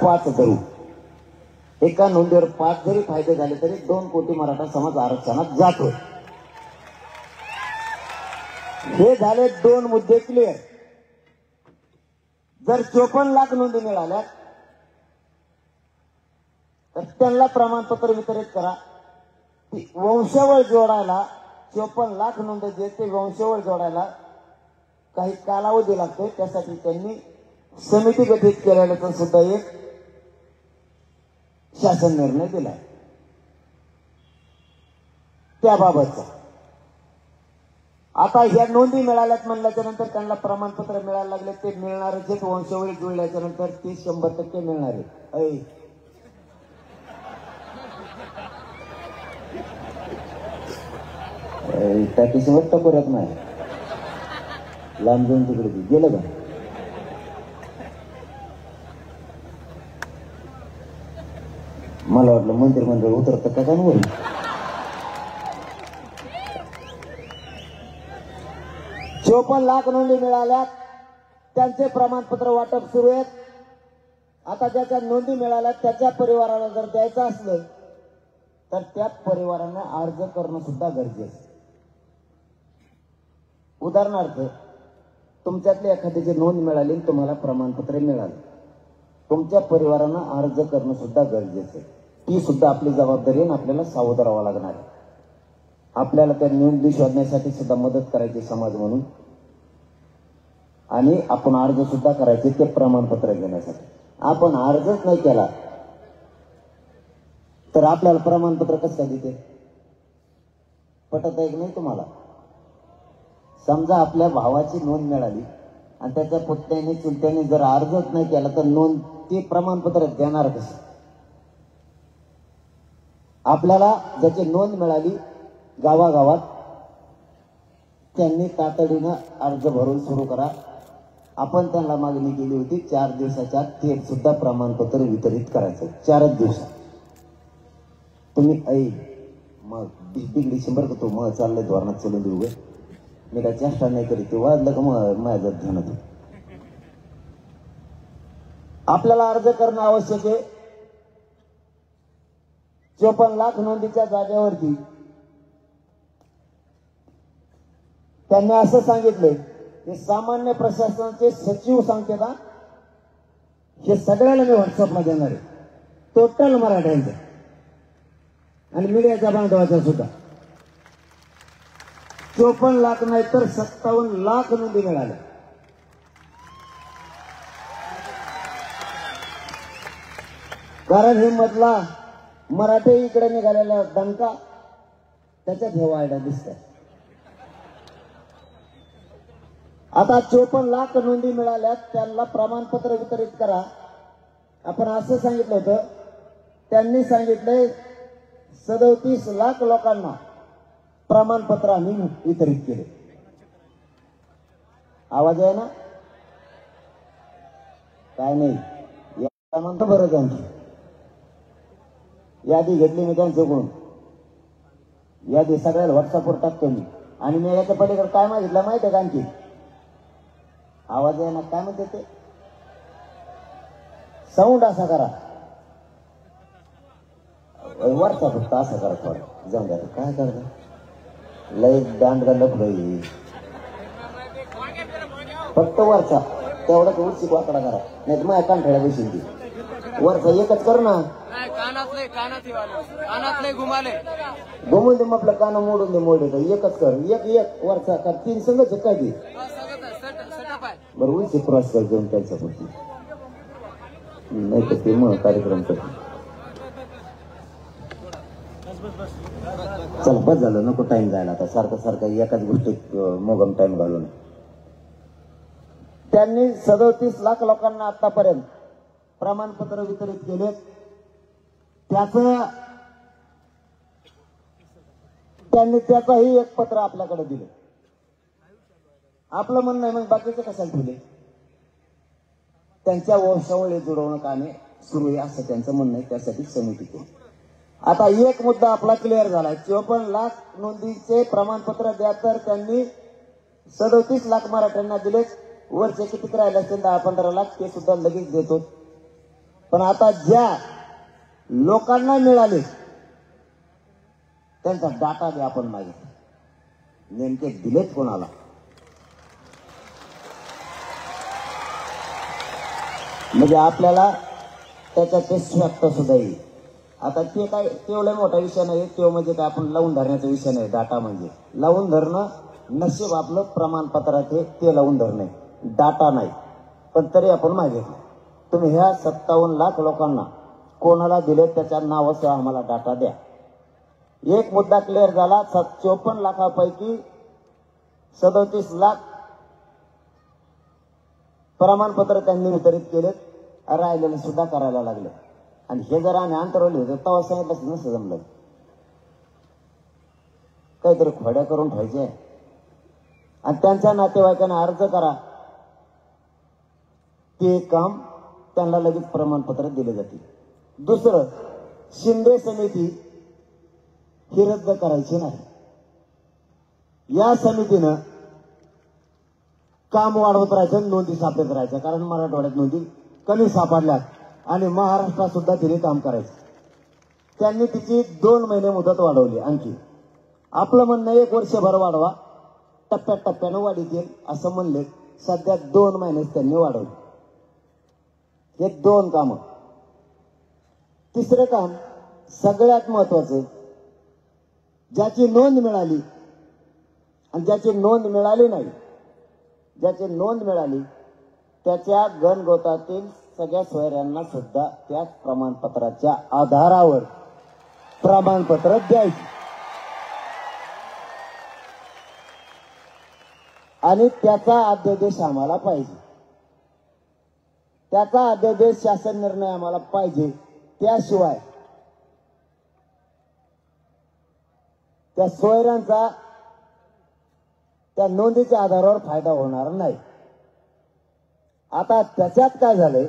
5 धरू, एका नोंदीवर 5 जरी फायदे झाले तरी 2 कोटी मराठा समाज आरक्षणात जातो. हे झाले 2 मुद्दे क्लिअर. जर 54 लाख नोंदी मिळाल्या तर त्यांना प्रमाणपत्र वितरित करा. वंशावळ जोडायला 54 लाख नोंदी जे ते वंशावळ जोडायला काही कालावधी लागतो. त्यासाठी त्यांनी समिती गठीत केल्याचा सुद्धा एक शासन निर्णय दिलाय त्याबाबतचा. आता ह्या नोंदी मिळाल्यात म्हणल्याच्या नंतर त्यांना प्रमाणपत्र मिळायला लागले. ते मिळणारच आहेत. वंशावळी जुळल्याच्या नंतर ते 100% मिळणार आहे. टाकीशी वाटतं करत नाही. लांब जाऊन तिकडे गेलं का? मला वाटलं मंत्रिमंडळ उतरतं का काय वर. चोपन्न लाख नोंदी मिळाल्या. त्यांचे प्रमाणपत्र वाटप सुरू आहेत. आता ज्याच्या नोंदी मिळाल्या त्याच्या परिवाराला जर द्यायचं असलं तर त्या परिवाराने अर्ज करणं सुद्धा गरजेचं. उदाहरणार्थ तुमच्यातली एखाद्याची नोंद मिळाली, तुम्हाला प्रमाणपत्र मिळालं, तुमच्या परिवारानं अर्ज करणं सुद्धा गरजेचं आहे. ती सुद्धा आपली जबाबदारी आहे. आपल्याला सावध राहावं लागणार आहे. आपल्याला त्या नोंदी शोधण्यासाठी सुद्धा मदत करायची समाज म्हणून, आणि आपण अर्ज सुद्धा करायचे ते प्रमाणपत्र घेण्यासाठी. आपण अर्जच नाही केला तर आपल्याला प्रमाणपत्र कसं काय देते? पटत आहे की नाही तुम्हाला? समजा आपल्या भावाची नोंद मिळाली आणि त्याच्या पुतण्याने चुलत्याने जर अर्जच नाही केला तर नोंद ते प्रमाणपत्र देणार कसं? आपल्याला ज्याची नोंद मिळाली गावागावात त्यांनी तातडीनं अर्ज भरून सुरू करा. आपण त्यांना मागणी केली होती 4 दिवसाच्या आत ते सुद्धा प्रमाणपत्र वितरित करायचं. 4 दिवसात तुम्ही मग डिसेंबर का तो मग चाललंय धोरणात चलून देऊ गे. मी काय चेष्टा नाही करीत. ते वाजलं का मग माझ्या ध्यानात. आपल्याला अर्ज करणं आवश्यक आहे. 54 लाख नोंदीच्या जागेवरती त्यांनी असं सांगितलंय की सामान्य प्रशासनाचे सचिव सांगते का हे सगळ्याला मी व्हॉट्सअपला देणार आहे. टोटल मराठ्यांचं आणि मीडियाच्या बांधवाचा सुद्धा. 54 लाख नाही तर 57 लाख नोंदी मिळाल्या. कारण हे मधला मराठी इकडे निघालेला दणका त्याच्यात हे वायडा दिसत. आता 54 लाख नोंदी मिळाल्या. त्यांना प्रमाणपत्र वितरित करा. आपण असं सांगितलं होतं. त्यांनी सांगितलंय 37 लाख लोकांना प्रमाणपत्र आम्ही वितरित केले. आवाज आहे ना? काय नाही म्हणतो बरं. त्यांची यादी घेतली मी त्यांच्याकडून. यादी सगळ्याला व्हॉट्सअपवर टाकतो मी. आणि मी याच्या पलीकडे काय मागितलं माहिती आहे का? आणखी आवाज आहे ना? काय म्हणते ते? साऊंड असा करा. वरचा फक्त असं करा थोडं. जाऊन द्या. काय करता लय दांड घालत भाई. फक्त वरचा तेवढाच उचित वाकडा करा. नाही तर माझ्या कानठळ्या बसेल ती. वरचा एकच कर ना. घुमून दे मग आपलं कान मोडून दे. मोडे तर एकच कर. एक वरचा कर. 3 संघच काय दे बरं. उंची क्रॉस कर जाऊन त्यांच्या पुढची. नाही तर ते मग कार्यक्रम करते. चल बस झालं. नको टाइम जायला आता. सारखं सारखं एकाच गोष्टीत मोगम टाइम घालून. त्यांनी 37 लाख लोकांना आतापर्यंत प्रमाणपत्र वितरित केले. त्याचंही एक पत्र आपल्याकडे दिले. आपलं म्हणणं आहे मग बाकीचे कशाला ठेवले? त्यांच्या वंशावळी जुळवणं कामे सुरू आहे असं त्यांचं म्हणणं आहे. त्यासाठी समिती केली. आता एक मुद्दा आपला क्लिअर झालाय. 54 लाख नोंदीचे प्रमाणपत्र द्या तर त्यांनी 37 लाख मराठ्यांना दिले. वरचे किती राहिले असतील 10-15 लाख ते सुद्धा लगेच देतो. पण आता ज्या लोकांना मिळाले त्यांचा डाटा बी आपण मागितला, नेमके दिलेत कोणाला? म्हणजे आपल्याला त्याचा ते स्वॅप्त सुद्धा येईल. आता ते काय तेवढा मोठा विषय नाही, तो म्हणजे काय आपण लावून धरण्याचा विषय नाही. डाटा म्हणजे लावून धरणं, नशीब आपलं प्रमाणपत्राचे ते लावून धरणे, डाटा नाही. पण तरी आपण मागितलं, तुम्ही ह्या 57 लाख लोकांना कोणाला दिले त्याच्या नावासह आम्हाला डाटा द्या. एक मुद्दा क्लिअर झाला. 54 लाखापैकी 37 लाख प्रमाणपत्र त्यांनी वितरित केलेत, राहिलेले सुद्धा करायला लागले. आणि हे जर आम्ही अंतरवले होते तेव्हा सांगितलं नसतं जमलं. काहीतरी खोड्या करून ठेवायचे आणि त्यांच्या नातेवाईकांना अर्ज करा, ते काम त्यांना लगेच प्रमाणपत्र दिले जातील. दुसरं, शिंदे समिती ही रद्द करायची नाही. या समितीनं काम वाढवत राहायचं, नोंदी सापडत राहायच्या. कारण मराठवाड्यात नोंदी कमी सापडल्यात आणि महाराष्ट्रात सुद्धा तिने काम करायचं. त्यांनी तिची 2 महिने मुदत वाढवली. आणखी आपलं म्हणणं 1 वर्षभर वाढवा, टप्प्याटप्प्यानं वाढीत येईल असं म्हणले. सध्या 2 महिनेच त्यांनी वाढवली. हे 2 कामं. तिसरं काम सगळ्यात महत्वाचं, ज्याची नोंद मिळाली आणि ज्याची नोंद मिळाली नाही, ज्याची नोंद मिळाली त्याच्या गणगोतातील सगळ्या सोयऱ्यांना सुद्धा त्याच प्रमाणपत्राच्या आधारावर प्रमाणपत्र द्यायचे. आणि त्याचा अध्यादेश आम्हाला पाहिजे, त्याचा अध्यादेश शासन निर्णय आम्हाला पाहिजे. त्याशिवाय त्या सोयऱ्यांचा त्या नोंदीच्या आधारावर फायदा होणार नाही. आता त्याच्यात काय झालंय,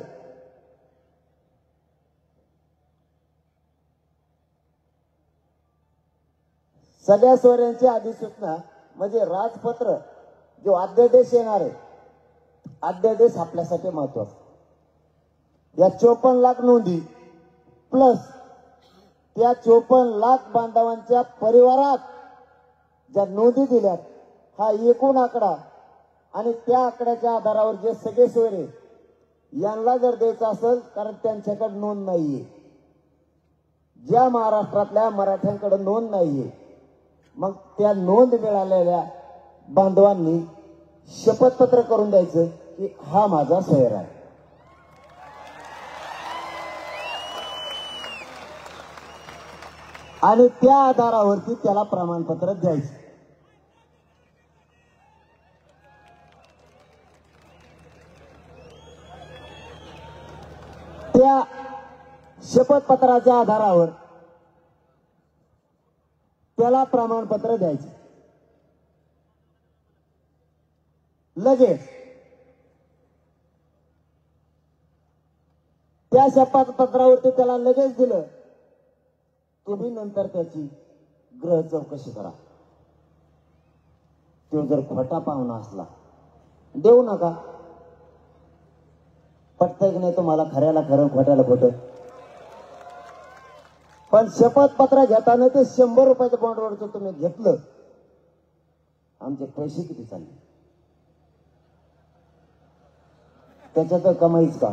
सगळ्या सोयऱ्यांची अधिसूचना म्हणजे राजपत्र, जो अध्यादेश येणार आहे, अध्यादेश आपल्यासाठी महत्वाचा. या 54 लाख नोंदी प्लस त्या 54 लाख बांधवांच्या परिवारात ज्या नोंदी दिल्यात, हा एकूण आकडा. आणि त्या आकड्याच्या आधारावर जे सगळे सोयरे यांना जर द्यायचं असेल, कारण त्यांच्याकडे नोंद नाहीये, ज्या महाराष्ट्रातल्या मराठ्यांकडे नोंद नाहीये, मग त्या नोंद मिळालेल्या बांधवांनी शपथपत्र करून द्यायचं की हा माझा सोयर आहे. आणि त्या आधारावरती त्याला प्रमाणपत्र द्यायचं. त्या शपथपत्राच्या आधारावर त्याला प्रमाणपत्र द्यायचे. लगेच त्या शपथपत्रावरती त्याला लगेच दिलं, तुम्ही नंतर त्याची ग्रह चौकशी करा. तो जर खोटा पाहुणा असला देऊ नका. पटतंय की नाही तुम्हाला? खऱ्याला खरं, खोट्याला खोटं. पण शपथपत्र घेताना ते 100 रुपयाचं बॉन्डवरचं तुम्ही घेतलं, आमचे पैसे किती चालले? त्याच्यात कमाईच का?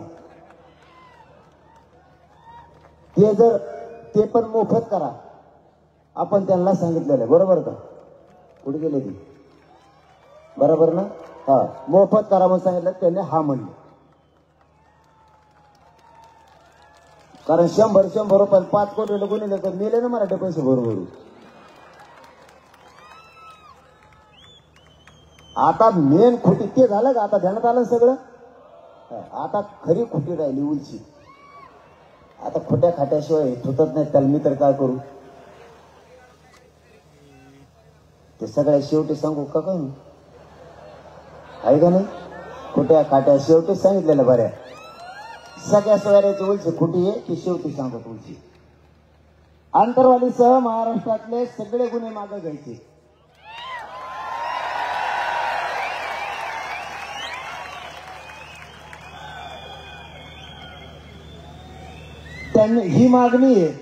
ते पण मोफत करा. आपण त्यांना सांगितलेलं बरोबर का? कुठे गेले ती? बरोबर ना? हा, मोफत करा म्हणून सांगितलं, त्यांनी हा म्हणले. कारण 100 रुपये 5 कोटी गुन्हे देतात, मेले ना मराठी पैसे बरोबर. आता मेन खोटी ते झालं का? आता ध्यानात आलं सगळं. आता खरी खोटी राहिली उलची. आता खोट्या खाट्याशिवाय थुतत नाही, त्याला मी तर काय करू? ते सगळ्या शेवटी सांगू का काय आहे का नाही? खोट्या खाट्या शेवटी सांगितलेलं बऱ्या. सगळ्या सोयऱ्याची उलची खोटी आहे की शेवटी सांगत उलची. आंतरवालीसह महाराष्ट्रातले सगळे गुन्हे मागे घ्यायचे. त्यांनी ही मागणी आहे,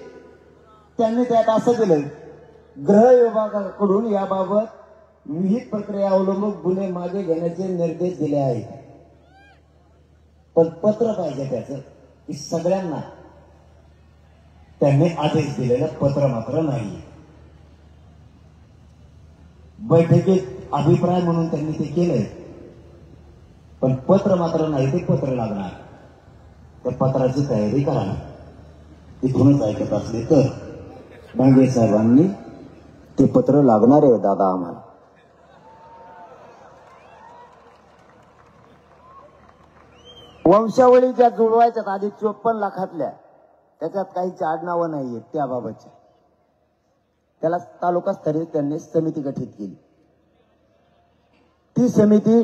त्यांनी त्यात असं दिलं, गृह विभागाकडून याबाबत विहित प्रक्रिया अवलंबून गुन्हे मागे घेण्याचे निर्देश दिले आहेत. पण पत्र पाहिजे त्याचं की सगळ्यांना. त्यांनी आदेश दिलेलं पत्र मात्र नाही. बैठकीत अभिप्राय म्हणून त्यांनी ते केलंय, पण पत्र मात्र नाही. ते पत्र लागणार, त्या पत्राची तयारी करा. इथूनच ऐकत असले तर डांगे साहेबांनी ते पत्र लागणार आहे दादा आम्हाला. वंशावळी ज्या जुळवायच्यात आधी 54 लाखातल्या, त्याच्यात काहीची आडनावं नाहीये त्याबाबतच्या. त्याला तालुकास्तरीय त्यांनी समिती गठीत केली. ती समिती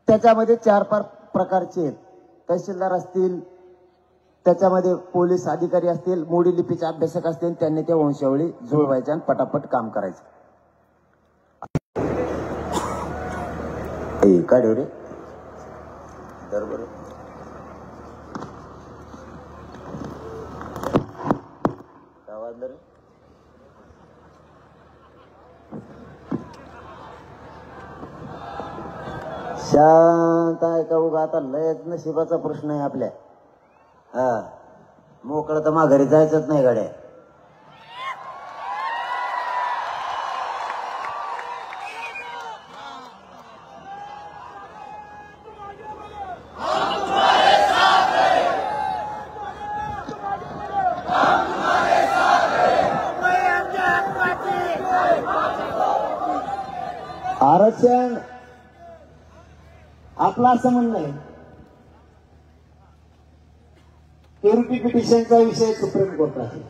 त्याच्यामध्ये 4-5 प्रकारचे आहेत. तहसीलदार असतील, त्याच्यामध्ये पोलीस अधिकारी असतील, मोडी लिपीचे अभ्यासक असतील. त्यांनी त्या वंशावळी जुळवायच्या आणि पटापट काम करायचं. काय रे बरोबर शांत आहे का उगा? आता लयच नशिबाचा प्रश्न आहे आपल्या. मोकळं तर माघारी जायचंच नाही गाड्या. आरक्षण आपलं असं म्हणणं आहे, प्युरिटी पिटिशनचा विषय सुप्रीम कोर्टात आहे.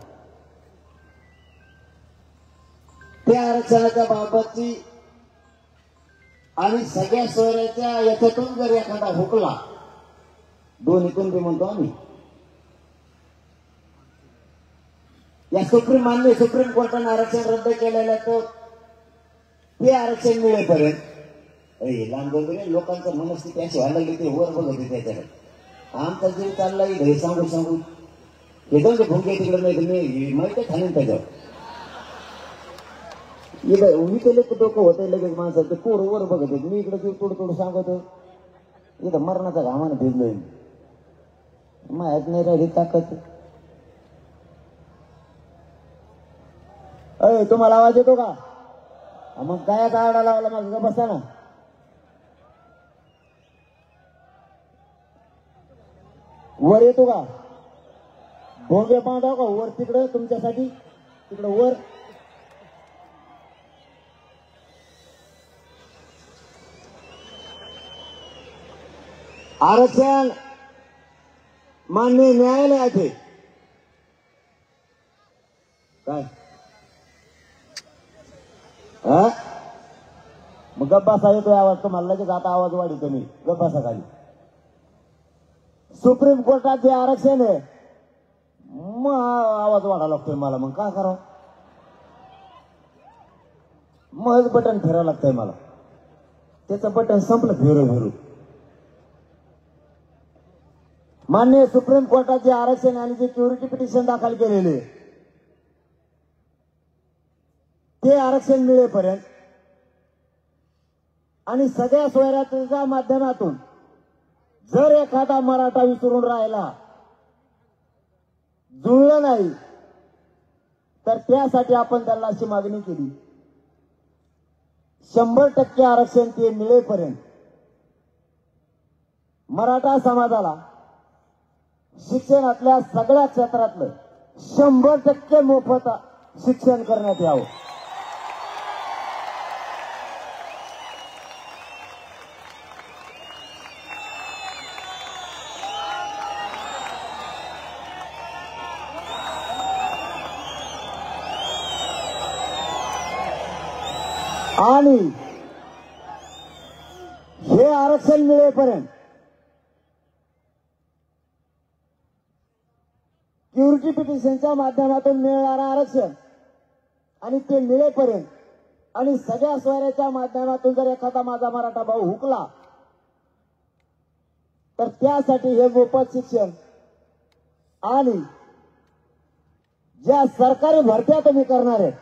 त्या आरक्षणाच्या बाबतची आणि सगळ्या शहराच्या याच्यातून जर एखादा हुकला, दोन्हीतून बी म्हणतो आम्ही, या सुप्रीम कोर्टाने आरक्षण रद्द केलेलं, तर ते आरक्षण मिळेपर्यंत लांब लोकांचं मनस्थिती अशी व्हायला लागली, ते वर बघत होते त्याच्याकडे. आमचा जीव चालला हे सांगू सांगू हे दोन भूमिके तिकडे नाही, माहिती खालीन त्याच्यावर मी केले डोकं होतं लगेच माणसाचं. ते पोर वर बघत होते, मी इकडे जीव थोडं सांगतो. इथं मरणाचा घामानं भिजलोय, माहित नाही राहिली ताकद. अय तुम्हाला आवाज येतो का? मग काय आडा लावला माझा बसा ना. वर येतो का? भोंगे बांधाव का वर तिकडं तुमच्यासाठी? तिकडं वर आरक्षण मान्य न्यायालयाचे काय? मग गप्पासा येतोय आवाज तुम्हाला लगेच. आता आवाज वाढवतो मी, गप्पासा खाली. सुप्रीम कोर्टात जे आरक्षण आहे, मग आवाज वाढावा लागतोय मला. मग काय करावं? मग बटन फिरावं लागतंय मला. त्याचं बटन संपलं फिरू. मान्य सुप्रीम कोर्टात जे आरक्षण आणि जे प्युरिटी पिटिशन दाखल केलेले, ते आरक्षण मिळेपर्यंत आणि सगळ्या सोयऱ्याच्या माध्यमातून जर एखादा मराठा विसरून राहिला, जुळलं नाही, तर त्यासाठी आपण त्याला अशी मागणी केली, 100% आरक्षण ते मिळेपर्यंत मराठा समाजाला शिक्षणातल्या सगळ्या क्षेत्रातलं 100% मोफत शिक्षण करण्यात यावं. आणि हे आरक्षण मिळेपर्यंत प्युरिटी पिटिशनच्या माध्यमातून मिळणारं आरक्षण आणि ते मिळेपर्यंत आणि सगळ्या सोयऱ्याच्या माध्यमातून जर एखादा माझा मराठा भाऊ हुकला, तर त्यासाठी हे मोफत शिक्षण आणि ज्या सरकारी भरत्या तुम्ही करणार आहेत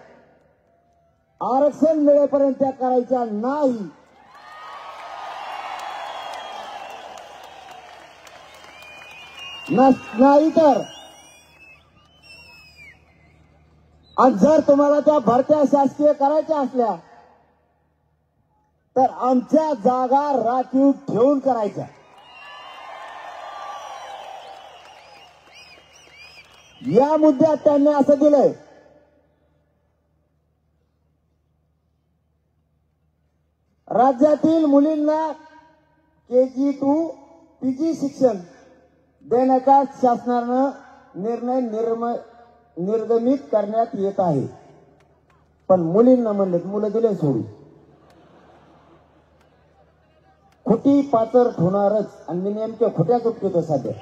आरक्षण मिळेपर्यंत त्या करायच्या नाही. नाही तर आणि जर तुम्हाला त्या भरत्या शासकीय करायच्या असल्या तर आमच्या जागा राखीव ठेवून करायच्या. या मुद्द्यात त्यांनी असं दिलंय राज्यातील मुलींना KG to PG शिक्षण देण्याचा शासनानं निर्णय निर्गमित करण्यात येत आहे. पण मुलींना म्हणलेत मुलं दिले सोडून. खोटी पाचर होणारच आणि मी नेमक्या खोट्या चुकतो सध्या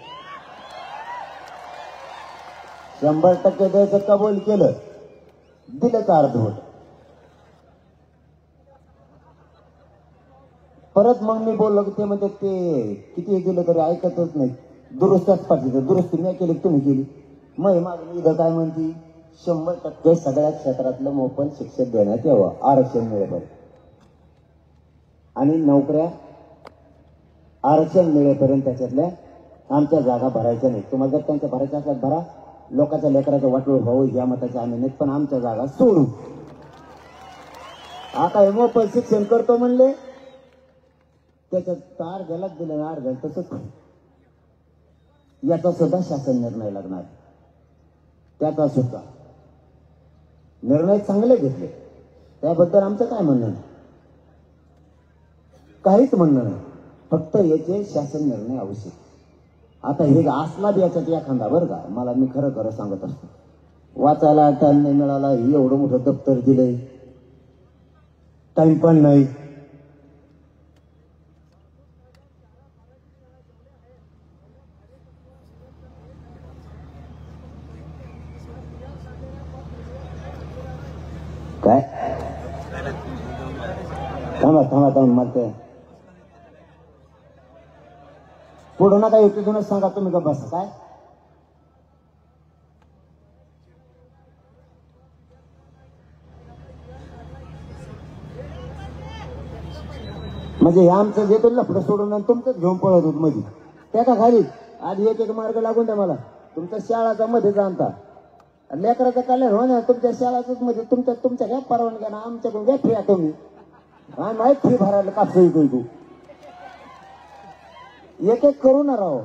100% द्यायचं कबूल केलं दिलं अर्धवट. परत मग मी बोललो की ते म्हणते ते किती दिलं तरी ऐकतच नाही. दुरुस्त्याच पाहिजे दुरुस्ती मी केली तुम्ही केली. मग मागणी इथं काय म्हणती 100% सगळ्या क्षेत्रातलं मोफत शिक्षण देण्यात यावं आरक्षण मिळेपर्यंत आणि नोकऱ्या आरक्षण मिळेपर्यंत त्याच्यातल्या आमच्या जागा भरायच्या नाही. तुम्हाला जर त्यांच्या भरायच्या असल्यात भरा. लोकांच्या लेकराचं वाटोळ व्हावं या मताचे आम्ही नाहीत पण आमच्या जागा सोडू. आता हे मोफत शिक्षण करतो म्हणले त्याच्यात तार गेलाच दिलं ना अर्ध्याला तसंच याचा सुद्धा शासन निर्णय लागणार. त्याचा सुद्धा निर्णय चांगले घेतले त्याबद्दल आमचं काय म्हणणं नाही. काहीच म्हणणं नाही. फक्त याचे शासन निर्णय आवश्यक. आता हे असला बी याच्यात एखादा बरं का मला मी खरं खरं सांगत असतो वाचायला टाइम नाही मिळाला एवढं मोठं दप्तर दिलंय टाइम पण नाही. काय थांबा थांबा थांबा म्हणते पुढं ना काय युक्तीतूनच सांगा तुम्ही का बसा काय म्हणजे हे आमचं घेतो लफडं सोडून आणि तुमचंच घेऊन पळत होत मध्ये त्या का खाली आधी एक एक मार्ग लागून द्या मला. तुमच्या शाळाचा मध्ये जाणता लेकराचं कल्याण हो ना तुमच्या शाळाच मध्ये तुमच्या घ्या परवानग्या ना आमच्याकडून घ्या फी तुम्ही माहीत फी भरायला कापसही तू एक एक करू ना राव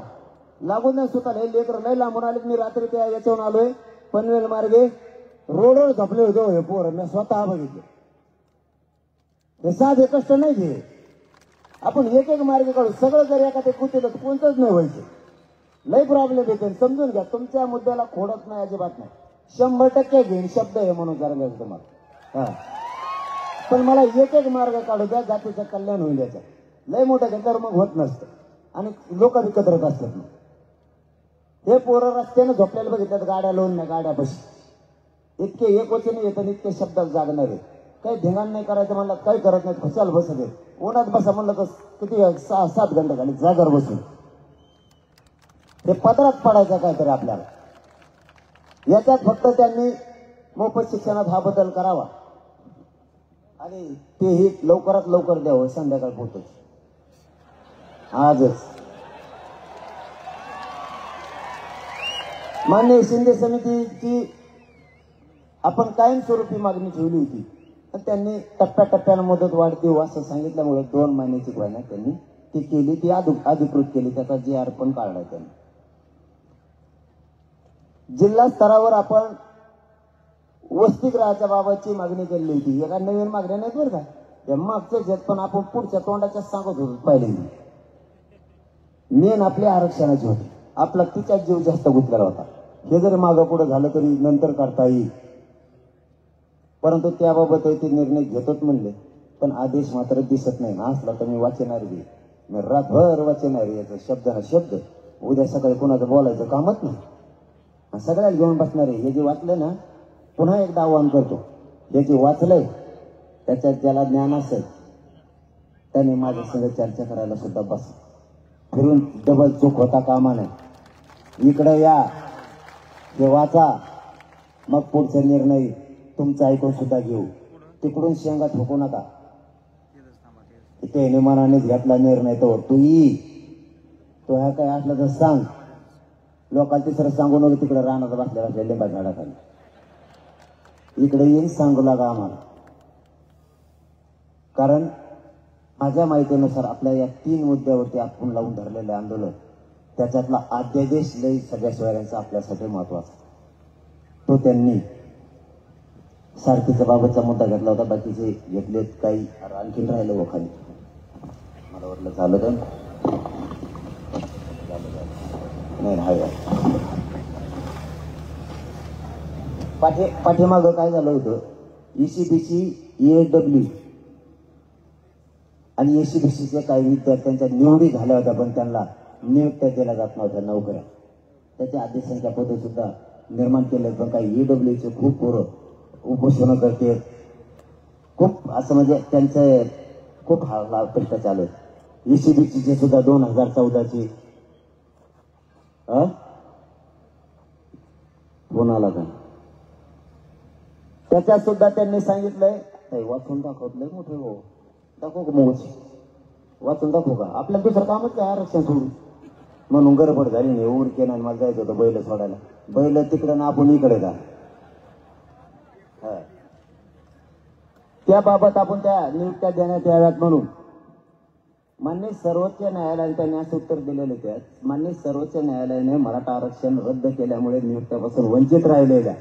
लागून नाही सुद्धा हे लेकर नाही लांबून आले. मी रात्री त्या याच्यावरून आलोय पनवेल मार्गे रोडवर झपले होते हे पोर मी स्वतः बघितले. हे साधे कष्ट नाही घे आपण एक एक मार्ग काढू. सगळं जर एखादे कुठे कोणतंच नाही व्हायचं. लई प्रॉब्लेम येते समजून घ्या. तुमच्या मुद्द्याला खोडत नाही अजिबात नाही. 100% घेईन शब्द आहे म्हणून जरा तुम्हाला हा पण मला एक एक मार्ग काढू द्या जातीचं कल्याण होईल. याच्या लय मोठं घेतल्यावर मग होत नसतं आणि लोक विकत असतात. हे पोरं रस्त्याने झोपल्याला बघितल्यात गाड्या लावून नाही गाड्यापाशी इतके एक वचने येतात इतके शब्दात जागणार आहे. काही धिंगाण नाही करायचं म्हणलं काही करत नाही खुशाल बसत आहे. उन्हात बसा म्हणलं तर किती 6-7 घंटे झाले जागर बसून ते पदरात पडायचं काहीतरी आपल्याला. याच्यात फक्त त्यांनी मोफत शिक्षणात हा बदल करावा आणि तेही लवकरात लवकर द्यावं. संध्याकाळ पोहोचच आजच मान्य शिंदे समितीची आपण कायमस्वरूपी मागणी ठेवली होती आणि त्यांनी टप्प्याटप्प्यानं मुदत वाढ देऊ असं सांगितल्यामुळे 2 महिन्याची घोषणा त्यांनी ती केली. ती अधिकृत केली. त्याचा GR पण काढला त्यांनी. जिल्हा स्तरावर आपण वसतिगृहाच्या बाबतची मागणी केली होती. एका नवीन मागण्या नाहीत बरं का या मागच्याच आहेत पण आपण पुढच्या तोंडाच्या सांगत होतो. पहिल्यांदा मेन आपल्या आरक्षणाची होती. आपला तिच्यात जीव जास्त गुंतलेला होता. हे जरी मागं पुढे झालं तरी नंतर करता येईल परंतु त्याबाबत ते निर्णय घेतोच म्हणले पण आदेश मात्र दिसत नाही. असला तर मी वाचणार बी मी रातभर वाचणार याचा शब्दाना शब्द. उद्या सकाळी कोणाचं बोलायचं कामच नाही. सगळ्याला घेऊन बसणार आहे. हे जे वाचलंय ना पुन्हा एकदा आवाहन करतो हे जे वाचलंय त्याच्यात ज्याला ज्ञान असेल त्याने माझ्या संग चर्चा करायला सुद्धा बस. फिरून डबल चूक होता कामा नाही. इकडे या हे वाचा, मग पुढचा निर्णय तुमचा ऐकून सुद्धा घेऊ. तिकडून शेंगा ठोकू नका. ते मनानेच घेतला निर्णय तो तू तो ह्या काय असलं तर सांग. लोकांना तिसरं सांगू नको तिकडे रानात बसल्या लिंबा झाडाखाली. इकडे येऊन सांगू लागा आम्हाला. कारण माझ्या माहितीनुसार आपल्या या 3 मुद्द्यावरती आपण लावून धरलेलं आंदोलन, त्याच्यातला अध्यादेश लई सगळ्या सोयऱ्यांचा आपल्यासाठी महत्वाचा. तो त्यांनी सारखीच्या बाबतचा मुद्दा घेतला होता. बाकीचे घेतलेत काही आणखीन राहिलं व खाली. मला वाटलं झालं तर नाही राहिलं. पाठीमागं काय झालं होतं, ECBC, ESW आणि ECBCच्या काही विद्यार्थ्यांच्या निवडी झाल्या होत्या, पण त्यांना नियुक्त्या दिल्या जात नव्हत्या नोकऱ्या. त्याच्या आदेशांच्या पद्धत सुद्धा निर्माण केले. पण काही EWचे खूप पोरं उपोषण करते. खूप असं म्हणजे त्यांचं खूप प्रश्न चालू आहेत. ECBCचे सुद्धा 2014ची फोन आला का, त्याच्यात सुद्धा त्यांनी सांगितलंय वाचून दाखवतलंय मोठे हो. दाखवू का मग वाचून दाखवू का? आपल्या दुसरं कामच काय आरक्षण सोडून. म्हणून गडबड झाली नाही. उरके नाही मला जायचं होतं बैल सोडायला. बैल तिकडे ना आपण इकडे जा. त्याबाबत आपण त्या नियुक्त्या देण्यात याव्यात म्हणून मान्य सर्वोच्च न्यायालयाने त्यांनी असं उत्तर दिलेलं. त्यात मान्य सर्वोच्च न्यायालयाने मराठा आरक्षण रद्द केल्यामुळे नियुक्त्यापासून वंचित राहिलेल्या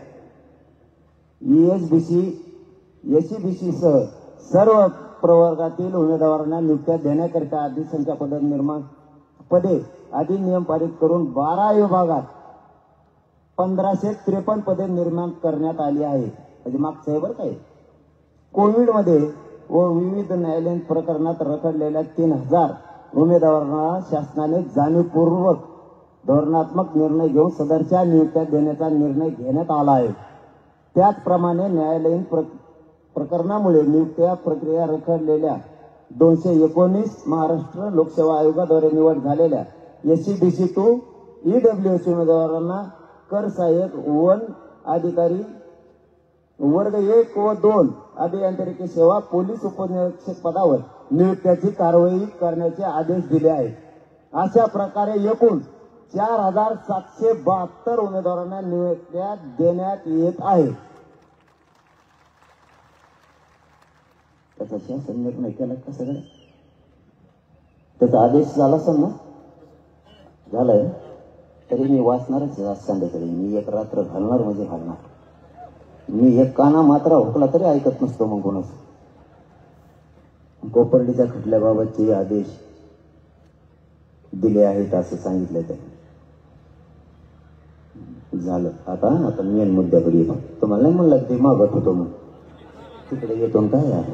ESBC, SCBC सह सर्व प्रवर्गातील उमेदवारांना नियुक्त्या देण्याकरिता अधिसंख्या पदे अधिनियम पारित करून 12 विभागात 1553 पदे निर्माण करण्यात आली आहेत. म्हणजे मागचं आहे बरं काय. कोविडमध्ये व विविध न्यायालयीन प्रकरणात रखडलेल्या 3000 उमेदवारांना शासनाने जाणीवपूर्वक धोरणात्मक निर्णय घेऊन सदरच्या नियुक्त्या देण्याचा निर्णय घेण्यात आला आहे. त्याचप्रमाणे न्यायालयीन प्रकरणामुळे नियुक्त्या प्रक्रिया रखडलेल्या 219 महाराष्ट्र लोकसेवा आयोगाद्वारे निवड झालेल्या SCBC to EWS उमेदवारांना कर सहाय्यक वन अधिकारी वर्ग 1 व 2 अभियांत्रिकी सेवा पोलीस उपनिरीक्षक पदावर नियुक्त्याची कारवाई करण्याचे आदेश दिले आहेत. अशा प्रकारे एकूण 4772 उमेदवारांना नियुक्त्या देण्यात येत आहेत. त्याचा शासन निर्णय केला का सगळं? त्याचा आदेश झाला असेल ना? झालाय. तरी मी वाचणारच आज संध्याकाळी. मी एक रात्र घालणार म्हणजे घालणार. मी एक काना मात्रा हुकला तरी ऐकत नसतो मग कोणाचं. कोपर्डीच्या खटल्याबाबतचे आदेश दिले आहेत असं सांगितलं त्यांनी. झालं. आता मेन मुद्द्याकडे येतो. तुम्हाला नाही म्हणलं ते मागत होतो मग तिकडे येतो काय आहे.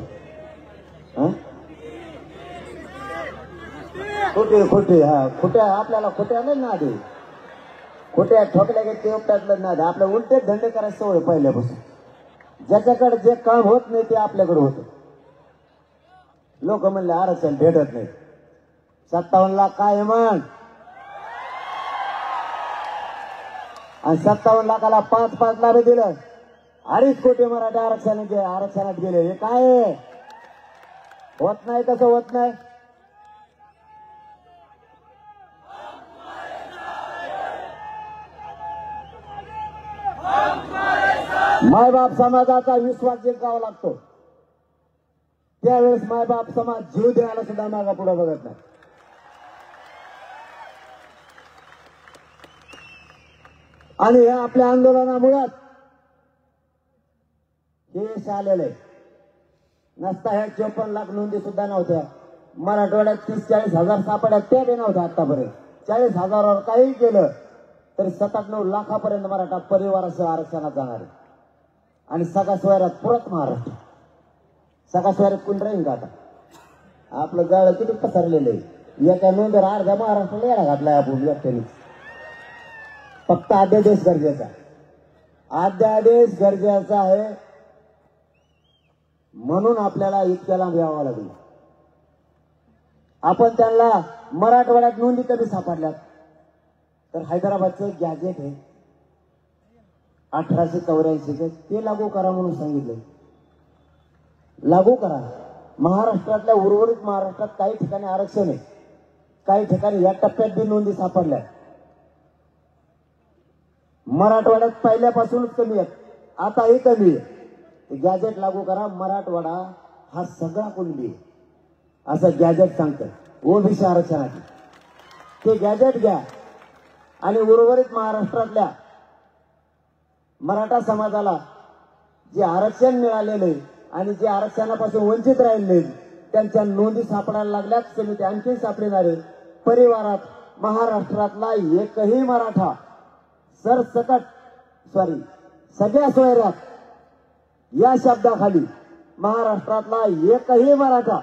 खोटे खोट्या आपल्याला खोट्या नाही ना आधी. खोट्या ठोकल्या की ते उपटातलं ना आपल्या उलटे धंदे करायची सवय पहिल्यापासून. ज्याच्याकडे जे काम होत नाही ते आपल्याकडे होतं. लोक म्हणले आरक्षण भेटत नाही. 57 लाख काय म्हण आणि 57 लाखाला 5-5 लाभ दिलं. 2.5 कोटी मराठा आरक्षणात गेले. हे काय होत नाही? कसं होत नाही? मायबाप समाजाचा विश्वास जिंकावा लागतो. त्यावेळेस मायबाप समाज जीव द्यायला सुद्धा मागा पुढे बघत नाही. आणि या आपल्या आंदोलनामुळे हे यश आलेलं आहे. नसता ह्या 54 लाख नोंदी सुद्धा नव्हत्या. मराठवाड्यात 30-40 हजार सापड्या त्या बी नव्हत्या आतापर्यंत. 40 हजारावर काही केलं तरी 7-9 लाखापर्यंत मराठा परिवारासह आरक्षणात जाणार आहे. आणि सगळ्या सोयऱ्यात पुरत महाराष्ट्र. सगळ्या सोयऱ्यात कोण राहील का आता? आपलं जाळ किती पसरलेलं आहे. एका नोंदीवर अर्ध्या महाराष्ट्राला येडा घातलाय आपण व्यक्तीने. फक्त अध्यादेश गरजेचा. अध्यादेश गरजेचा आहे म्हणून आपल्याला इतक्या लांब यावं लागलं. आपण त्यांना मराठवाड्यात नोंदी कधी सापडल्यात तर हैदराबादचं गॅजेट आहे. 1884 ते लागू करा म्हणून सांगितलं. लागू करा. महाराष्ट्रातल्या उर्वरित महाराष्ट्रात काही ठिकाणी आरक्षण आहे, काही ठिकाणी या टप्प्यात बी नोंदी सापडल्या. मराठवाड्यात पहिल्यापासूनच कमी आहेत, आताही कमी आहे. गॅजेट लागू करा. मराठवाडा हा सगळा कुणबी आहे असं गॅजेट सांगतं ओबीसी आरक्षणाची. ते गॅजेट घ्या आणि उर्वरित महाराष्ट्रातल्या मराठा समाजाला जे आरक्षण मिळालेले आणि जे आरक्षणापासून वंचित राहिले त्यांच्या नोंदी सापडायला लागल्यात. समिती आणखी सापडणार आहे. परिवारात महाराष्ट्रातला एकही मराठा सगळ्या सोयऱ्यात या शब्दाखाली महाराष्ट्रातला एकही मराठा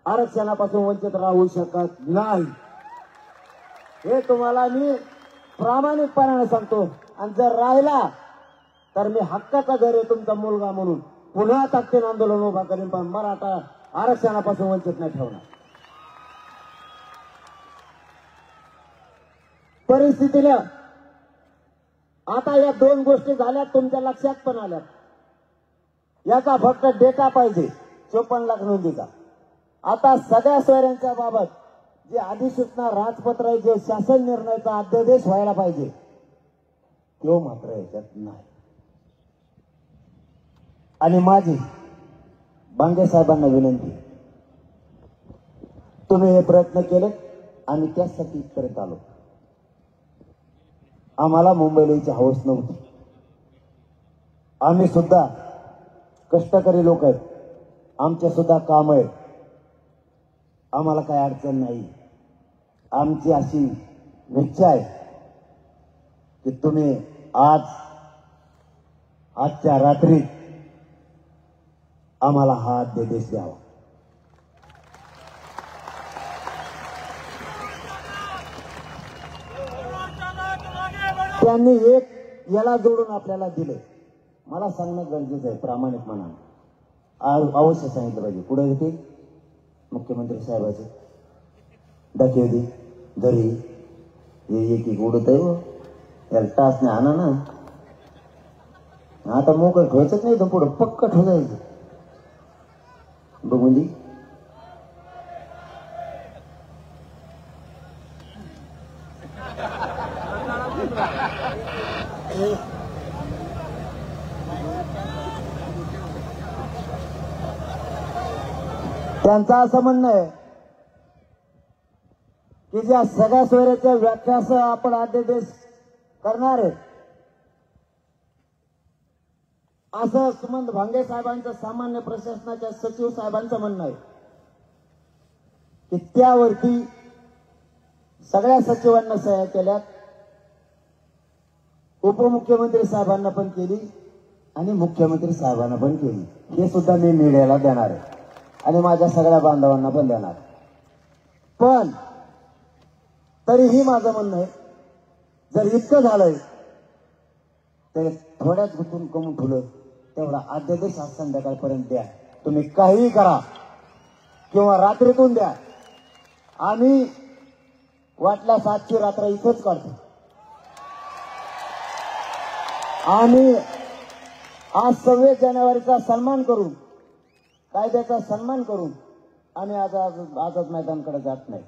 आरक्षणापासून वंचित राहू शकत नाही. हे तुम्हाला मी प्रामाणिकपणाने सांगतो. आणि जर राहिला तर मी हक्काचा घर आहे तुमचा मुलगा म्हणून पुन्हा ताकदीने आंदोलन उभा करेन, पण मराठा आरक्षणापासून वंचित नाही ठेवणार. परिस्थितीला आता या दोन गोष्टी झाल्या तुमच्या लक्षात पण आल्या. याचा फक्त डेटा पाहिजे 54 लाख नोंदीचा. आता सगळ्या सोयऱ्यांच्या बाबत जे अधिसूचना राजपत्र आहे, जे शासन निर्णयाचा अध्यादेश व्हायला पाहिजे तो मात्र याच्यात नाही. आणि माझी बांगे साहेबांना विनंती, तुम्ही हे प्रयत्न केले, आम्ही त्यासाठी इथपर्यंत आलो. आम्हाला मुंबईला यायची हौस नव्हती. आम्ही सुद्धा कष्टकरी लोक आहेत, आमचे सुद्धा काम आहेत, आम्हाला काही अडचण नाही. आमची अशी इच्छा आहे की तुम्ही आजच्या रात्री आम्हाला हा अध्यादेश द्यावा. त्यांनी एक याला जोडून आपल्याला दिले. मला सांगणं गरजेचं आहे प्रामाणिकपणाने. अवश्य सांगितलं पाहिजे. पुढे येते मुख्यमंत्री साहेबाचे दाखवते घरी एक उडत आहे हो, याला टाचने आणा ना. आता मोकळं ठेवायचंच नाही तर पुढं पक्क ठेवायचं. बघून दे त्यांचं असं म्हणणं आहे की ज्या सगळ्या सोयऱ्याच्या व्याख्यासह आपण अध्यादेश करणार आहे असं सुमंत भांगे साहेबांचं, सामान्य प्रशासनाच्या सचिव साहेबांचं म्हणणं आहे की त्यावरती सगळ्या सचिवांना सह्या केल्यात, उपमुख्यमंत्री साहेबांना पण केली आणि मुख्यमंत्री साहेबांना पण केली. हे सुद्धा मी मीडियाला देणार आहे आणि माझ्या सगळ्या बांधवांना पण देणार. पण तरीही माझं म्हणणं आहे, जर इतकं झालंय तर थोड्याच गुंतून कमून ठेवलं तेवढा अध्यादेश आज संध्याकाळपर्यंत द्या. तुम्ही काहीही करा किंवा रात्रीतून द्या. आम्ही वाटल्या 7ची रात्र इथंच काढतो. आम्ही आज 26 जानेवारीचा सन्मान करून, कायद्याचा सन्मान करून आम्ही आझाद मैदानाकडे जात नाही.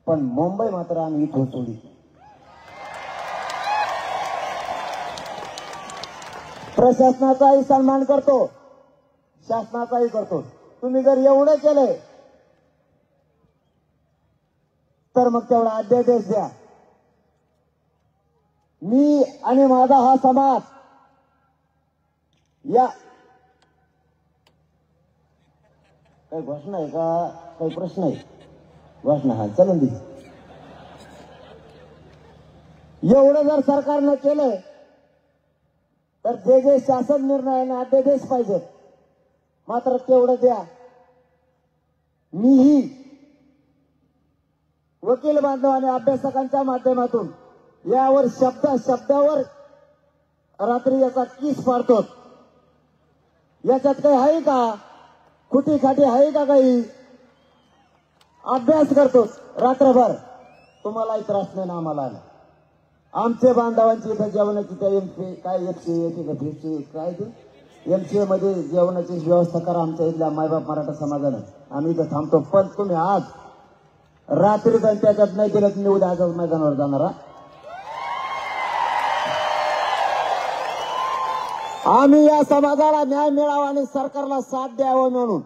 पण मुंबई मात्र आम्ही इथून सोडली. प्रशासनाचाही सन्मान करतो, शासनाचाही करतो. तुम्ही जर एवढं केलंय तर मग तेवढा अध्यादेश द्या. मी आणि माझा हा समाज या काही घोषणा आहे का, काही प्रश्न आहे? घोषणा हा चलन दे. एवढं जर सरकारनं केलं तर जे जे शासन निर्णयाने अध्यादेश पाहिजेत मात्र तेवढं द्या. मीही वकील बांधव आणि अभ्यासकांच्या माध्यमातून यावर शब्दावर रात्री याचा किस पाडतो. याच्यात काही आहे का, खुटी खाटी आहे का, काही अभ्यास करतो रात्रभर. तुम्हालाही त्रास नाही ना आम्हाला. आमच्या बांधवांची इथं जेवणाची त्या एमसी काय एफसी काय ते एमसीए मध्ये जेवणाची व्यवस्था करा आमच्या इथल्या मायबाप मराठा समाजानं. आम्ही इथं थांबतो. पण तुम्ही आज रात्री पण त्याच्यात नाही दिलं तुम्ही उद्या आझाद मैदानावर जाणार. आम्ही या समाजाला न्याय मिळावा आणि सरकारला साथ द्यावं म्हणून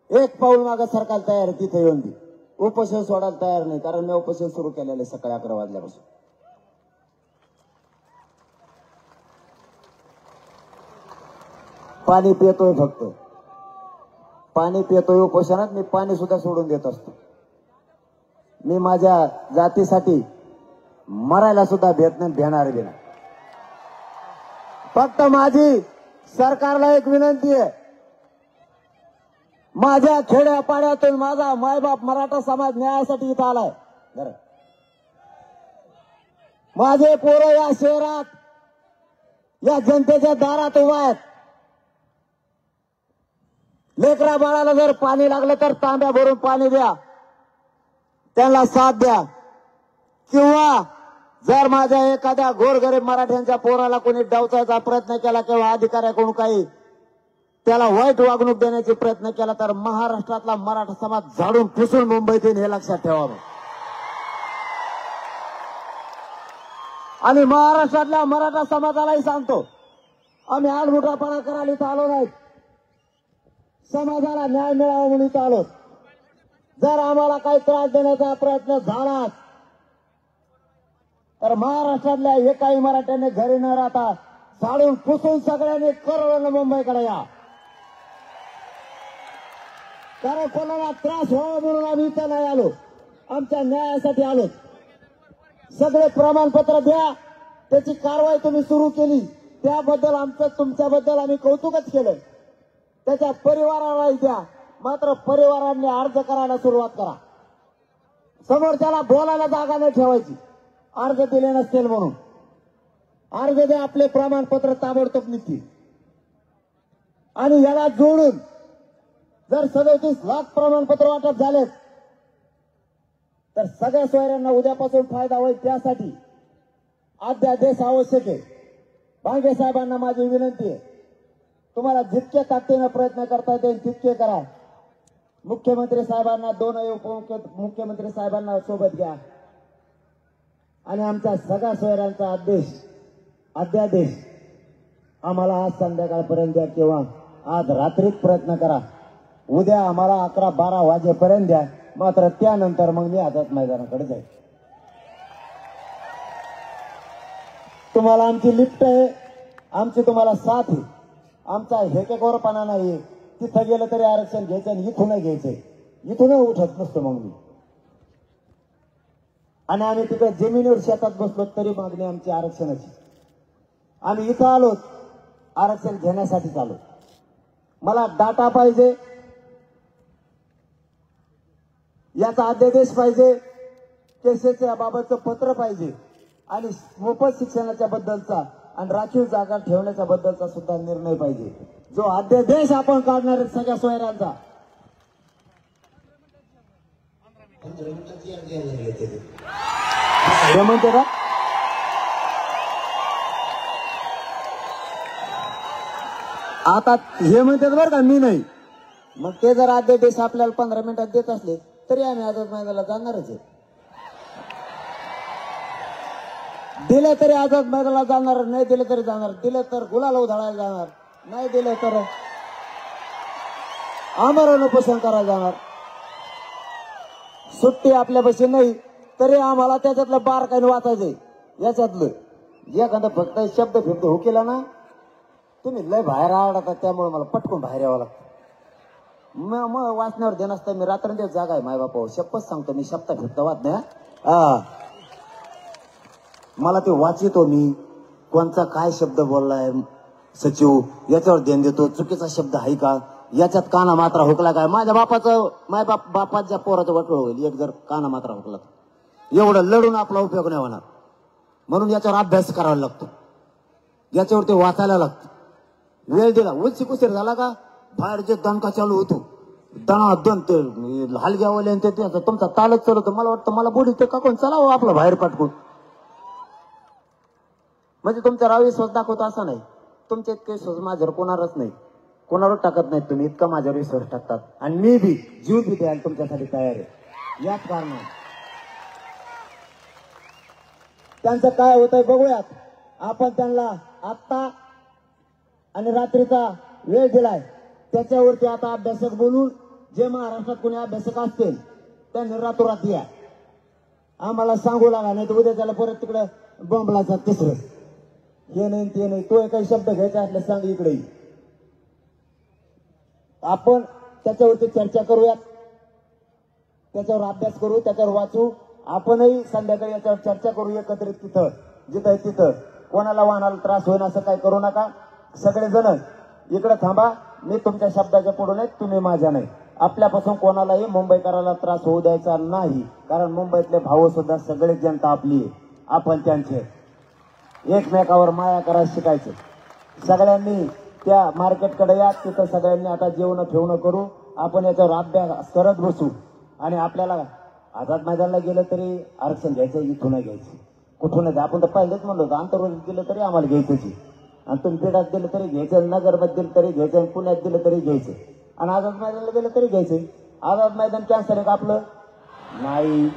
एक पाऊल मागे सरकार तयार आहे. तिथे येऊन उपोषण सोडायला तयार नाही, कारण मी उपोषण सुरू केलेले सकाळी 11 वाजल्यापासून. पाणी पितोय, फक्त पाणी पितोय. उपोषणात मी पाणी सुद्धा सोडून देत असतो. मी माझ्या जातीसाठी मरायला सुद्धा भेट नाही, भेणार बी नाही. फक्त माझी सरकारला एक विनंती आहे, माझ्या खेड्यापाड्यातून माझा मायबाप मराठा समाज न्यायासाठी इथं आलाय. माझे पोरं या शहरात या जनतेच्या दारात उभा आहेत. लेकरा बाळाला जर पाणी लागलं तर तांब्या भरून पाणी द्या, त्यांना साथ द्या. किंवा जर माझ्या एखाद्या गोरगरीब मराठ्यांच्या पोराला कोणी डावचायचा प्रयत्न केला किंवा अधिकाऱ्याकडून काही त्याला वाईट वागणूक देण्याचा प्रयत्न केला तर महाराष्ट्रातला मराठा समाज झाडून पुसून मुंबईत येईल, हे लक्षात ठेवावं. आणि महाराष्ट्रातल्या मराठा समाजालाही सांगतो, आम्ही आडमुठापणा करायला इथं आलो नाही, समाजाला न्याय मिळावा म्हणून इथं आलो. जर आम्हाला काही त्रास देण्याचा प्रयत्न झाला तर महाराष्ट्रातल्या एकाही मराठ्याने घरी न राहता झाडून पुसून सगळ्यांनी करोडोनं मुंबईकडे या. कारण कोणाला त्रास व्हावा म्हणून आम्ही इथं नाही आलो, आमच्या न्यायासाठी आलो. सगळे प्रमाणपत्र द्या, त्याची कारवाई तुम्ही सुरू केली त्याबद्दल तुमच्याबद्दल आम्ही कौतुकच केलं. त्याच्या परिवारालाही द्या, मात्र परिवारांनी अर्ज करायला सुरुवात करा. समोरच्याला बोलायला जागा नाही ठेवायची, अर्ज दिले नसतील म्हणून. अर्ज द्या, आपले प्रमाणपत्र ताबडतोब निघतील. आणि याला जोडून जर 37 लाख प्रमाणपत्र वाटप झालेत तर सगळ्या सोयऱ्यांना उद्यापासून फायदा होईल. त्यासाठी अध्यादेश आवश्यक आहे. भांगे साहेबांना माझी विनंती आहे, तुम्हाला जितके ताकदीने प्रयत्न करता येतील तितके करा. मुख्यमंत्री साहेबांना, 2 उपमुख्यमंत्री साहेबांना सोबत घ्या आणि आमच्या सगळ्या सोयऱ्यांचा अध्यादेश आम्हाला आज संध्याकाळपर्यंत द्या किंवा आज रात्रीच प्रयत्न करा. उद्या आम्हाला 11-12 वाजेपर्यंत द्या, मात्र त्यानंतर मग मी आझाद मैदानाकडे जाईल. तुम्हाला आमची लिफ्ट आहे, आमची तुम्हाला साथ आहे. आमचा हेकेकोरपणा नाही. तिथं गेलं तरी आरक्षण घ्यायचं आणि इथूनही घ्यायचंय, इथूनही उठत नसतो मग मी. आणि आम्ही तिकडे जमिनीवर शेतात बसलो तरी मागणी आमची आरक्षणाची. आम्ही इथं आलो आरक्षण घेण्यासाठी आलो. मला डाटा पाहिजे, याचा अध्यादेश पाहिजे, केसेसच्या बाबतचं पत्र पाहिजे आणि मोफत शिक्षणाच्या बद्दलचा आणि राखीव जागा ठेवण्याच्या बद्दलचा सुद्धा निर्णय पाहिजे. जो अध्यादेश आपण काढणार आहे सगळ्या सोयऱ्यांचा, हे म्हणते का आता, हे म्हणतात बरं का, मी नाही. मग ते जर अध्यादेश आपल्याला 15 मिनिटात देत असले तरी आम्ही आझाद मैदानाला जाणारच आहे. दिले तरी आझाद मैदानाला जाणार, नाही दिले तरी जाणार. दिले तर गुलाल उधळायला जाणार, नाही दिले तर आमरण उपोषण करायला जाणार. सुट्टी आपल्यापाशी नाही तरी आम्हाला त्याच्यातलं बारकाईने वाचायचंय. याच्यातलं एखादा फक्त शब्द फिरतो हो केला ना, तुम्ही लय बाहेर आवडतात, त्यामुळे मला पटकून बाहेर यावं लागतं. मग वाचण्यावर देणं असतं. मी रात्रंदिवस जागा आहे मायबापा, शपथ सांगतो मी शब्द फिरता वाच नाही. मला ते वाचितो मी, कोणचा काय शब्द बोललाय सचिव याच्यावर ध्यान देतो. चुकीचा शब्द आहे का, याच्यात काना मात्रा हुकला काय, माझ्या बापाचं बापाच्या पोराचं वाटोळ होईल एक जर काना मात्रा हुकला. एवढं लढून आपला उपयोग नाही होणार. म्हणून याच्यावर अभ्यास करावा लागतो, याच्यावर ते वाचायला लागतं. वेळ दिला, उलशी कुशीर झाला का बाहेर जे दणका चालू होतो, दणा दण ते हलग्यावाले तुमचा तालच चालवतो. मला वाटतं मला बोलू ते का कोण चलावं आपलं बाहेर पाठकून. म्हणजे तुमचा विश्वास दाखवतो असं नाही. तुमचे इतके विश्वास माझ्यावर कोणावरच नाही, कोणावर टाकत नाहीत तुम्ही, इतका माझ्यावर विश्वास टाकतात. आणि मी बी जीव बी द्यायला तुमच्यासाठी तयार आहे. याच कारणाने त्यांचं काय होतंय बघूयात. आपण त्यांना आत्ता आणि रात्रीचा वेळ दिलाय, त्याच्यावरती आता अभ्यासक बोलून जे महाराष्ट्रात कोणी अभ्यासक असतील त्यांनी रातोरात या. आम्हाला सांगू लागा, नाही तर उद्या त्याला परत तिकडे बॉम्बलाचा तिसरं हे नाही ते नाही. तो काही शब्द घ्यायचा असले सांग इकडे. आपण त्याच्यावरती चर्चा करूयात, त्याच्यावर अभ्यास करू, त्याच्यावर वाचू. आपणही संध्याकाळी याच्यावर चर्चा करू एकत्रित. तिथं जिथं आहे तिथं कोणाला वाहनाला त्रास होईल असं काय करू नका. सगळेजण इकडे थांबा. मी तुमच्या शब्दाच्या पुढे नाही, तुम्ही माझ्या नाही. आपल्यापासून कोणालाही मुंबईकराला त्रास होऊ द्यायचा नाही. कारण मुंबईतले भाऊ सुद्धा सगळे जनता आपली आहे, आपण त्यांचे. एकमेकावर माया करायला शिकायचं. सगळ्यांनी त्या मार्केटकडे या, तिथं सगळ्यांनी आता जेवण ठेवणं करू. आपण याच्यावर अभ्यास करत बसू. आणि आपल्याला आझाद मैदानाला गेलं तरी आरक्षण घ्यायचं, इथून घ्यायचं, कुठून घ्या. आपण तर पहिलेच म्हणलो होतं आंतरराज्यात दिलं तरी आम्हाला घ्यायचंच. आणि तुम्ही पेठात दिलं तरी घ्यायचं, नगरमध्ये दिलं तरी घ्यायचं, पुण्यात दिलं तरी घ्यायचं, आणि आझाद मैदानाला दिलं तरी घ्यायचं. आझाद मैदान कॅन्सर आहे का आपलं? नाही.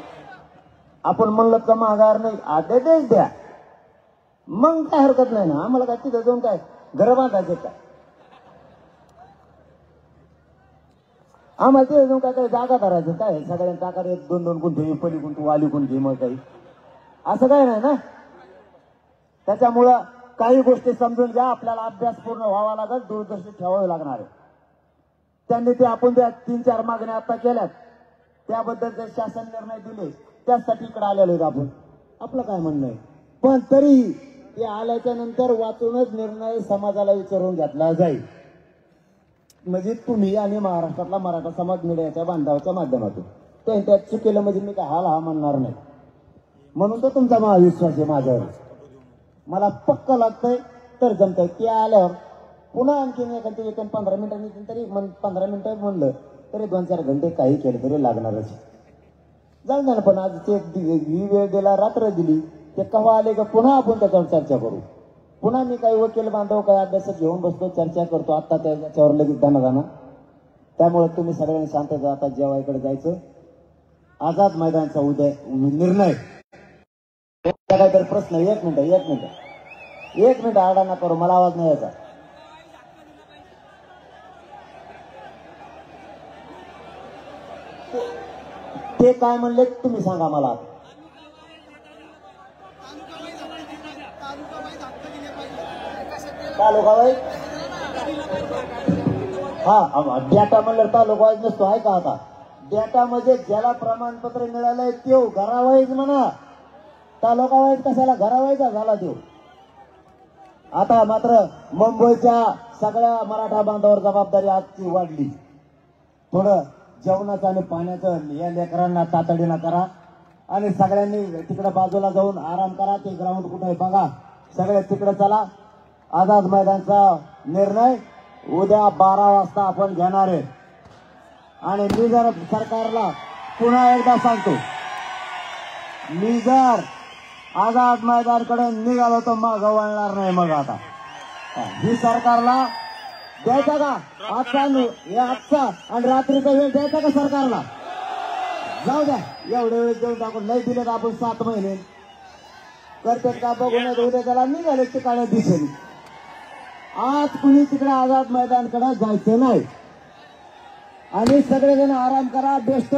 आपण म्हणलं तर माघार नाही, आदेश द्या, मग काय हरकत नाही ना. आम्हाला काय तिथं जाऊन काय घर बांधायचे का? आम्हाला तिथं जाऊन काय काय जागा करायचं काय? सगळ्यांचा आकार 1-2 गुंठे, पली गुंठे, वाली गुंठे, मग काही असं काय नाही ना. त्याच्यामुळं काही गोष्टी समजून घ्या. आपल्याला अभ्यास पूर्ण व्हावा लागेल, दूरदर्शी ठेवावे लागणार आहे. त्यांनी ते आपण त्या 3-4 मागण्या आता केल्यात, त्याबद्दल जे शासन निर्णय दिले त्यासाठी इकडे आलेलो आहेत आपण. आपलं काय म्हणणं आहे, पण तरी ते आल्याच्या नंतर वाचूनच निर्णय समाजाला विचारून घेतला जाईल. म्हणजे तुम्ही आणि महाराष्ट्रातला मराठा समाज मीडियाच्या बांधवाच्या माध्यमातून त्यात चुकीलं म्हणजे मी काय हा म्हणणार नाही. म्हणून तर तुमचा महाविश्वास आहे माझ्यावर. मला पक्क लागतंय तर जमतंय. ते आल्यावर पुन्हा आणखीन एखादी 15 मिनिटांनी तरी 15 मिनिटं म्हणलं तरी 2-4 घंटे काही केलं तरी लागणारच. जाऊ ना. पण आज ते ही वेळ दिला, रात्र दिली, ते केव्हा आले का पुन्हा आपण त्याच्यावर चर्चा करू. पुन्हा मी काही वकील बांधव काही अभ्यासक घेऊन बसतो, चर्चा करतो. आता त्याच्यावर लगेच दाना. त्यामुळे तुम्ही सगळ्यांनी शांत जा. आता जेवायकडे जायचं. आझाद मैदानचा उद्या निर्णय. काहीतरी प्रश्न? एक मिनिट आडा ना करू, मला आवाज नाही यायचा. ते काय म्हणले तुम्ही सांगा मला. तालुका वाईज हा डेटा म्हणलं तालुका वाईज नसतो आहे का? आता डेटा म्हणजे ज्याला प्रमाणपत्र मिळालंय तो घरावाईज म्हणा. तालुका वाईज कशाला? घरावाईजा झाला तो. आता मात्र मुंबईच्या सगळ्या मराठा बांधवावर जबाबदारी आजची वाढली. थोडं जेवणाचं आणि पाण्याचं या लेकरांना तातडीनं करा. आणि सगळ्यांनी तिकडे बाजूला जाऊन आराम करा. ते ग्राउंड कुठे आहे बघा, सगळे तिकडे चला. आझाद मैदानचा निर्णय उद्या 12 वाजता आपण घेणार आहे. आणि मी जर सरकारला पुन्हा एकदा सांगतो, मी जर आझाद मैदानकडे निघालो तर मग वळणार नाही. मग आता ही सरकारला द्यायचा का आजचा आणि रात्रीचा वेळ द्यायचा का सरकारला? जाऊ द्या, एवढे वेळ देऊन टाकून नाही दिले तर आपण 7 महिने करतात का बघू. नाही उद्या त्याला निघाले ते काळ्या दिसेल. आज कुणी तिकडे आझाद मैदानकडे जायचं नाही. आणि सगळेजण आराम करा. बेस्ट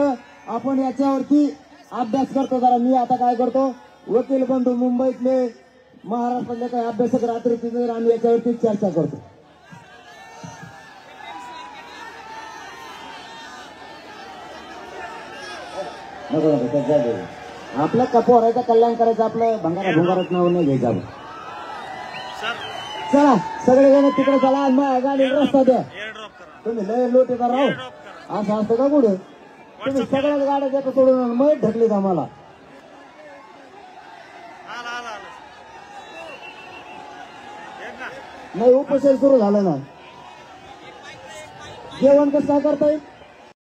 आपण याच्यावरती अभ्यास करतो. जरा मी आता काय करतो, वकील बंधू मुंबईतले महाराष्ट्रातले काही अभ्यासक रात्री तिथे आम्ही याच्यावरती चर्चा करतो. आपलं कपोरायचं कल्याण करायचं, आपलं भंगारात नाव नाही घ्यायचं. चला सगळेजण तिकडे चला. मग गाडी रस्ता द्या. तुम्ही लय लोटेचा राहू असं असतं का पुढे? तुम्ही सगळ्याच गाड्या देता सोडून मग ढकलीत आम्हाला. नाही उपोषण सुरू झालं ना. जेवण कसं काय करता येईल?